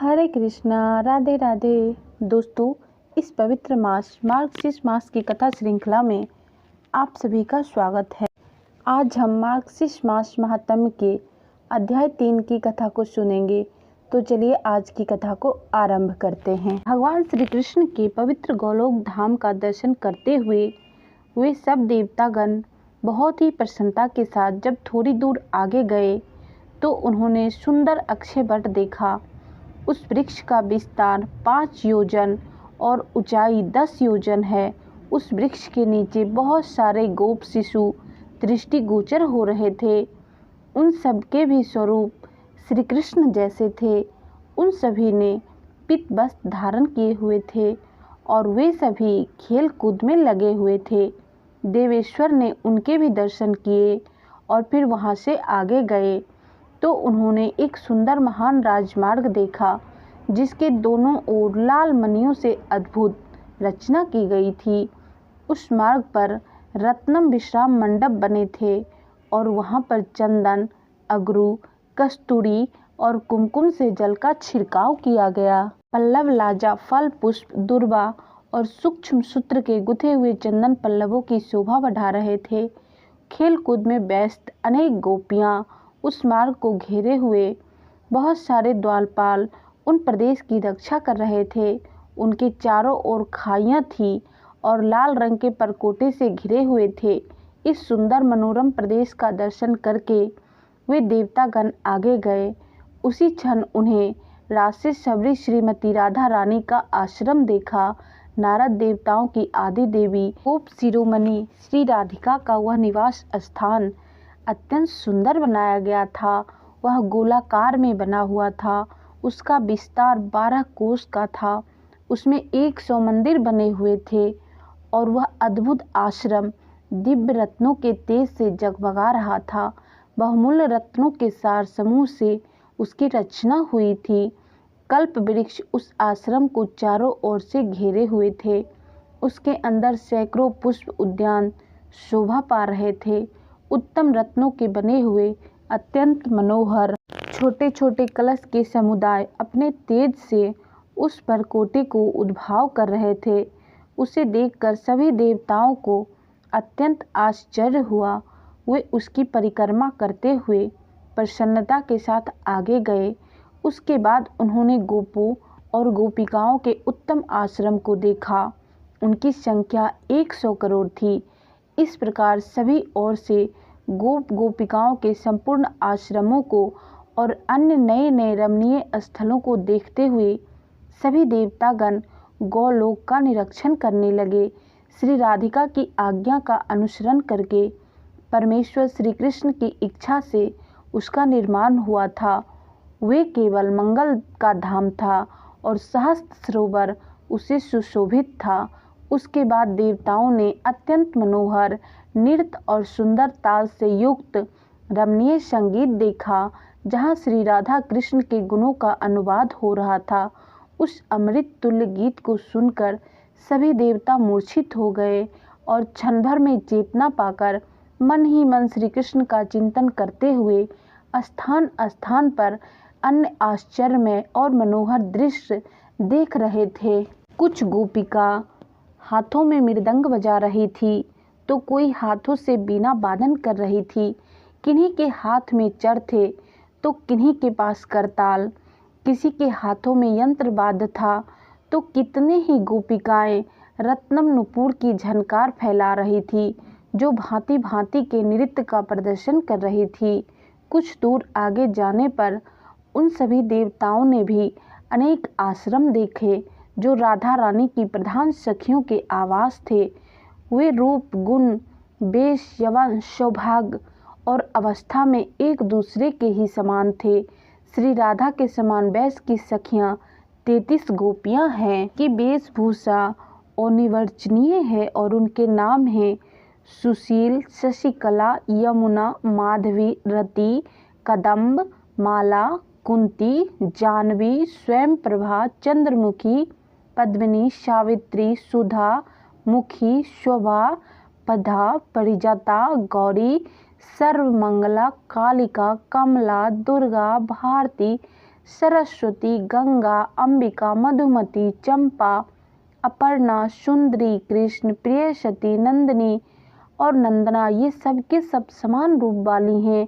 हरे कृष्णा, राधे राधे। दोस्तों, इस पवित्र मास मार्गशीर्ष मास की कथा श्रृंखला में आप सभी का स्वागत है। आज हम मार्गशीर्ष मास महात्म्य के अध्याय 3 की कथा को सुनेंगे। तो चलिए आज की कथा को आरंभ करते हैं। भगवान श्री कृष्ण के पवित्र गोलोक धाम का दर्शन करते हुए वे सब देवतागण बहुत ही प्रसन्नता के साथ जब थोड़ी दूर आगे गए तो उन्होंने सुंदर अक्षय वट देखा। उस वृक्ष का विस्तार 5 योजन और ऊंचाई 10 योजन है। उस वृक्ष के नीचे बहुत सारे गोप शिशु दृष्टिगोचर हो रहे थे। उन सबके भी स्वरूप श्री कृष्ण जैसे थे। उन सभी ने पीत वस्त्र धारण किए हुए थे और वे सभी खेल कूद में लगे हुए थे। देवेश्वर ने उनके भी दर्शन किए और फिर वहां से आगे गए तो उन्होंने एक सुंदर महान राजमार्ग देखा जिसके दोनों ओर लाल मणियों से अद्भुत रचना की गई थी। उस मार्ग पर रत्नम विश्राम मंडप बने थे और वहां पर चंदन, अगरू, कस्तूरी और कुमकुम से जल का छिड़काव किया गया। पल्लव, लाजा, फल, पुष्प, दुर्वा और सूक्ष्म सूत्र के गुथे हुए चंदन पल्लवों की शोभा बढ़ा रहे थे। खेल कूद में व्यस्त अनेक गोपियां उस मार्ग को घेरे हुए। बहुत सारे द्वारपाल उन प्रदेश की रक्षा कर रहे थे। उनके चारों ओर खाइयां थी और लाल रंग के परकोटे से घिरे हुए थे। इस सुंदर मनोरम प्रदेश का दर्शन करके वे देवतागण आगे गए। उसी क्षण उन्हें राशि सबरी श्रीमती राधा रानी का आश्रम देखा। नारद देवताओं की आदि देवी गोप शिरोमणि श्री राधिका का वह निवास स्थान अत्यंत सुंदर बनाया गया था। वह गोलाकार में बना हुआ था। उसका विस्तार 12 कोस का था। उसमें 100 मंदिर बने हुए थे और वह अद्भुत आश्रम दिव्य रत्नों के तेज से जगमगा रहा था। बहुमूल्य रत्नों के सार समूह से उसकी रचना हुई थी। कल्प वृक्ष उस आश्रम को चारों ओर से घेरे हुए थे। उसके अंदर सैकड़ों पुष्प उद्यान शोभा पा रहे थे। उत्तम रत्नों के बने हुए अत्यंत मनोहर छोटे छोटे कलश के समुदाय अपने तेज से उस परकोटे को उद्भाव कर रहे थे। उसे देखकर सभी देवताओं को अत्यंत आश्चर्य हुआ। वे उसकी परिक्रमा करते हुए प्रसन्नता के साथ आगे गए। उसके बाद उन्होंने गोपों और गोपिकाओं के उत्तम आश्रम को देखा। उनकी संख्या 100 करोड़ थी। इस प्रकार सभी ओर से गोप गोपिकाओं के संपूर्ण आश्रमों को और अन्य नए नए रमणीय स्थलों को देखते हुए सभी देवतागण गोलोक का निरीक्षण करने लगे। श्री राधिका की आज्ञा का अनुसरण करके परमेश्वर श्री कृष्ण की इच्छा से उसका निर्माण हुआ था। वे केवल मंगल का धाम था और सहस्त्र सरोवर उसे सुशोभित था। उसके बाद देवताओं ने अत्यंत मनोहर नृत्य और सुंदर ताल से युक्त रमणीय संगीत देखा जहाँ श्री राधा कृष्ण के गुणों का अनुवाद हो रहा था। उस अमृत तुल्य गीत को सुनकर सभी देवता मूर्छित हो गए और क्षण भर में चेतना पाकर मन ही मन श्री कृष्ण का चिंतन करते हुए स्थान स्थान पर अन्य आश्चर्यमय और मनोहर दृश्य देख रहे थे। कुछ गोपिका हाथों में मृदंग बजा रही थी तो कोई हाथों से बीना वादन कर रही थी। किन्हीं के हाथ में चर थे तो किन्हीं के पास करताल। किसी के हाथों में यंत्र वाद्य था तो कितने ही गोपिकाएं रत्नम नुपुर की झनकार फैला रही थी जो भांति भांति के नृत्य का प्रदर्शन कर रही थी। कुछ दूर आगे जाने पर उन सभी देवताओं ने भी अनेक आश्रम देखे जो राधा रानी की प्रधान सखियों के आवास थे। वे रूप, गुण, वेश, यवन, सौभाग्य और अवस्था में एक दूसरे के ही समान थे। श्री राधा के समान वेश की सखियां 33 गोपियां हैं कि वेशभूषा अनिर्वचनीय है और उनके नाम हैं सुशील, शशिकला, यमुना, माधवी, रति, कदम्ब, माला, कुंती, जानवी, स्वयं प्रभा, चंद्रमुखी, पद्मिनी, सावित्री, सुधा, मुखी, शोभा, पधा, परिजाता, गौरी, सर्वमंगला, कालिका, कमला, दुर्गा, भारती, सरस्वती, गंगा, अंबिका, मधुमती, चंपा, अपर्णा, सुंदरी, कृष्ण, प्रियसती, नंदिनी और नंदना, ये सब के सब समान रूप वाली हैं।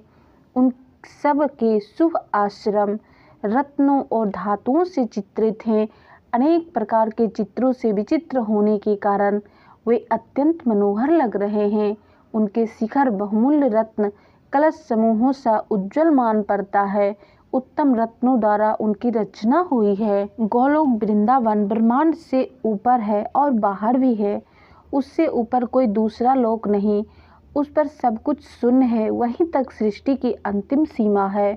उन सब के शुभ आश्रम रत्नों और धातुओं से चित्रित हैं। अनेक प्रकार के चित्रों से विचित्र होने के कारण वे अत्यंत मनोहर लग रहे हैं। उनके शिखर बहुमूल्य रत्न कलश समूहों सा उज्जवल मान पड़ता है। उत्तम रत्नों द्वारा उनकी रचना हुई है। गोलोक वृंदावन ब्रह्मांड से ऊपर है और बाहर भी है। उससे ऊपर कोई दूसरा लोक नहीं। उस पर सब कुछ शून्य है। वहीं तक सृष्टि की अंतिम सीमा है।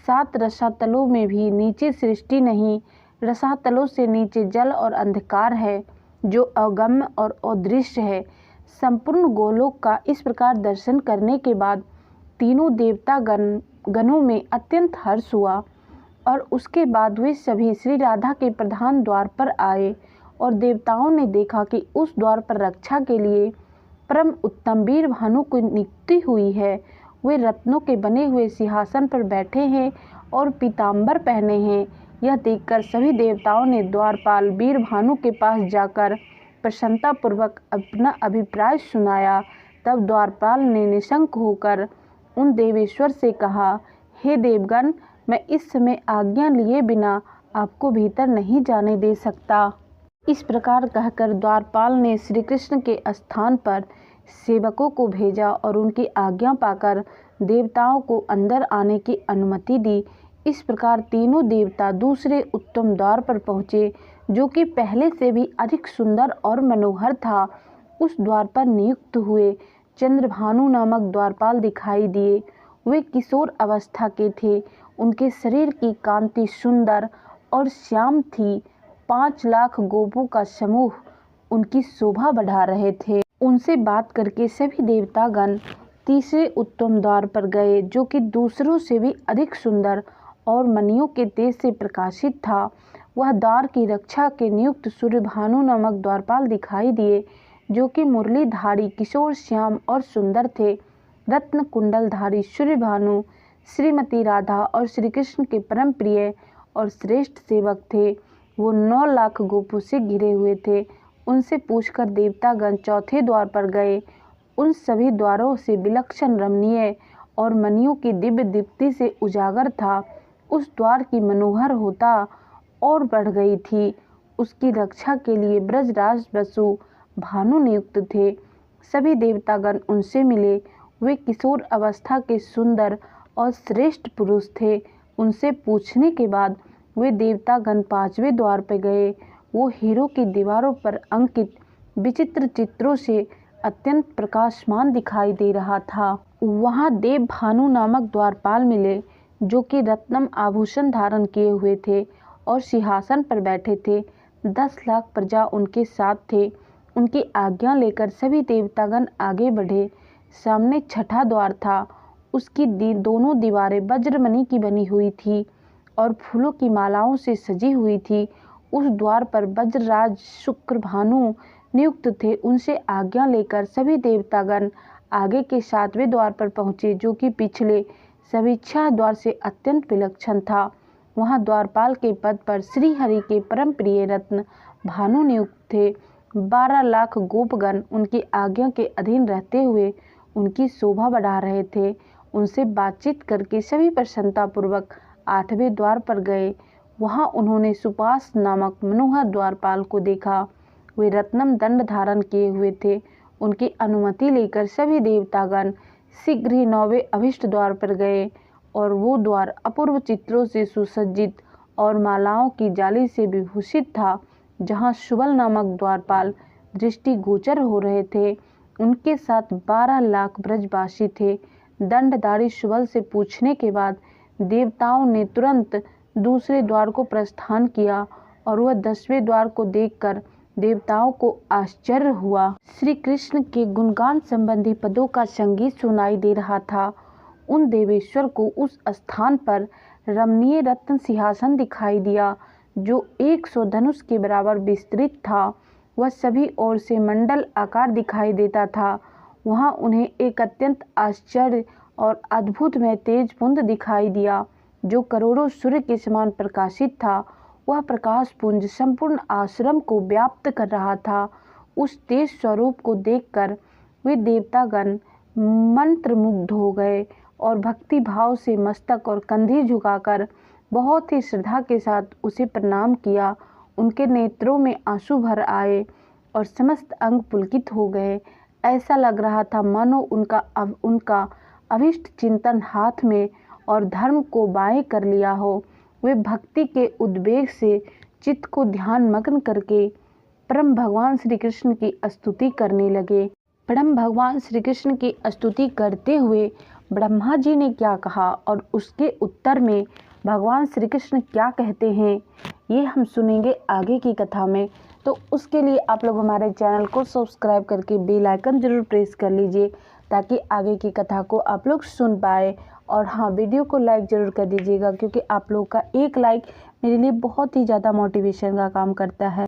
7 रसातलों में भी नीचे सृष्टि नहीं। रसातलों से नीचे जल और अंधकार है जो अगम्य और अदृश्य है। संपूर्ण गोलोक का इस प्रकार दर्शन करने के बाद तीनों देवता गणों में अत्यंत हर्ष हुआ और उसके बाद वे सभी श्री राधा के प्रधान द्वार पर आए और देवताओं ने देखा कि उस द्वार पर रक्षा के लिए परम उत्तम वीर भानु की नियुक्ति हुई है। वे रत्नों के बने हुए सिंहासन पर बैठे हैं और पीताम्बर पहने हैं। यह देखकर सभी देवताओं ने द्वारपाल वीर भानु के पास जाकर प्रसन्नतापूर्वक अपना अभिप्राय सुनाया। तब द्वारपाल ने निशंक होकर उन देवेश्वर से कहा, हे देवगण, मैं इस समय आज्ञा लिए बिना आपको भीतर नहीं जाने दे सकता। इस प्रकार कहकर द्वारपाल ने श्री कृष्ण के स्थान पर सेवकों को भेजा और उनकी आज्ञा पाकर देवताओं को अंदर आने की अनुमति दी। इस प्रकार तीनों देवता दूसरे उत्तम द्वार पर पहुँचे जो कि पहले से भी अधिक सुंदर और मनोहर था। उस द्वार पर नियुक्त हुए चंद्रभानु नामक द्वारपाल दिखाई दिए। वे किशोर अवस्था के थे। उनके शरीर की कांति सुंदर और श्याम थी। 5 लाख गोपों का समूह उनकी शोभा बढ़ा रहे थे। उनसे बात करके सभी देवतागण तीसरे उत्तम द्वार पर गए जो कि दूसरों से भी अधिक सुंदर और मणियों के तेज से प्रकाशित था। वह द्वार की रक्षा के नियुक्त सूर्यभानु नामक द्वारपाल दिखाई दिए जो कि मुरलीधारी, किशोर श्याम और सुंदर थे। रत्न कुंडलधारी सूर्यभानु श्रीमती राधा और श्री कृष्ण के परम प्रिय और श्रेष्ठ सेवक थे। वो 9 लाख गोपों से घिरे हुए थे। उनसे पूछकर देवतागण चौथे द्वार पर गए। उन सभी द्वारों से विलक्षण रमणीय और मणियों की दिव्य दीप्ति से उजागर था। उस द्वार की मनोहर होता और बढ़ गई थी। उसकी रक्षा के लिए ब्रजराज वसु भानु नियुक्त थे। सभी देवतागण उनसे मिले। वे किशोर अवस्था के सुंदर और श्रेष्ठ पुरुष थे। उनसे पूछने के बाद वे देवतागण 5वें द्वार पर गए। वो हीरो की दीवारों पर अंकित विचित्र चित्रों से अत्यंत प्रकाशमान दिखाई दे रहा था। वहाँ देव भानु नामक द्वारपाल मिले जो कि रत्नम आभूषण धारण किए हुए थे और सिंहासन पर बैठे थे। 10 लाख प्रजा उनके साथ थे। उनकी आज्ञा लेकर सभी देवतागण आगे बढ़े। सामने छठा द्वार था। उसकी दोनों दीवारें वज्रमणि की बनी हुई थी और फूलों की मालाओं से सजी हुई थी। उस द्वार पर वज्रराज शुक्र भानु नियुक्त थे। उनसे आज्ञा लेकर सभी देवतागण आगे के 7वें द्वार पर पहुँचे जो कि पिछले सभी 6 द्वार से अत्यंत विलक्षण था। वहाँ द्वारपाल के पद पर श्री हरि के परम प्रिय रत्न भानु नियुक्त थे। 12 लाख गोपगण उनकी आज्ञा के अधीन रहते हुए उनकी शोभा बढ़ा रहे थे। उनसे बातचीत करके सभी प्रसन्नतापूर्वक 8वें द्वार पर गए। वहाँ उन्होंने सुपास नामक मनोहर द्वारपाल को देखा। वे रत्नम दंड धारण किए हुए थे। उनकी अनुमति लेकर सभी देवतागण शीघ्र ही 9वें अभिष्ट द्वार पर गए और वो द्वार अपूर्व चित्रों से सुसज्जित और मालाओं की जाली से विभूषित था। जहाँ शुबल नामक द्वारपाल दृष्टि गोचर हो रहे थे। उनके साथ 12 लाख ब्रजवासी थे। दंडधारी शुबल से पूछने के बाद देवताओं ने तुरंत दूसरे द्वार को प्रस्थान किया और वह 10वें द्वार को देखकर देवताओं को आश्चर्य हुआ। श्री कृष्ण के गुणगान संबंधी पदों का संगीत सुनाई दे रहा था। उन देवेश्वर को उस स्थान पर रमणीय रत्न सिंहासन दिखाई दिया जो 100 धनुष के बराबर विस्तृत था। वह सभी ओर से मंडल आकार दिखाई देता था। वहाँ उन्हें एक अत्यंत आश्चर्य और अद्भुतमय तेज पुंज दिखाई दिया जो करोड़ों सूर्य के समान प्रकाशित था, वह प्रकाश पुंज संपूर्ण आश्रम को व्याप्त कर रहा था। उस तेज स्वरूप को देखकर वे देवतागण मंत्रमुग्ध हो गए और भक्ति भाव से मस्तक और कंधे झुकाकर बहुत ही श्रद्धा के साथ उसे प्रणाम किया। उनके नेत्रों में आंसू भर आए और समस्त अंग पुलकित हो गए। ऐसा लग रहा था मानो उनका अभिष्ट चिंतन हाथ में और धर्म को बाएं कर लिया हो। वे भक्ति के उद्वेग से चित्त को ध्यान मग्न करके परम भगवान श्री कृष्ण की स्तुति करने लगे। परम भगवान श्री कृष्ण की स्तुति करते हुए ब्रह्मा जी ने क्या कहा और उसके उत्तर में भगवान श्री कृष्ण क्या कहते हैं, ये हम सुनेंगे आगे की कथा में। तो उसके लिए आप लोग हमारे चैनल को सब्सक्राइब करके बेल आइकन जरूर प्रेस कर लीजिए ताकि आगे की कथा को आप लोग सुन पाए। और हाँ, वीडियो को लाइक ज़रूर कर दीजिएगा क्योंकि आप लोग का एक लाइक मेरे लिए बहुत ही ज़्यादा मोटिवेशन का काम करता है।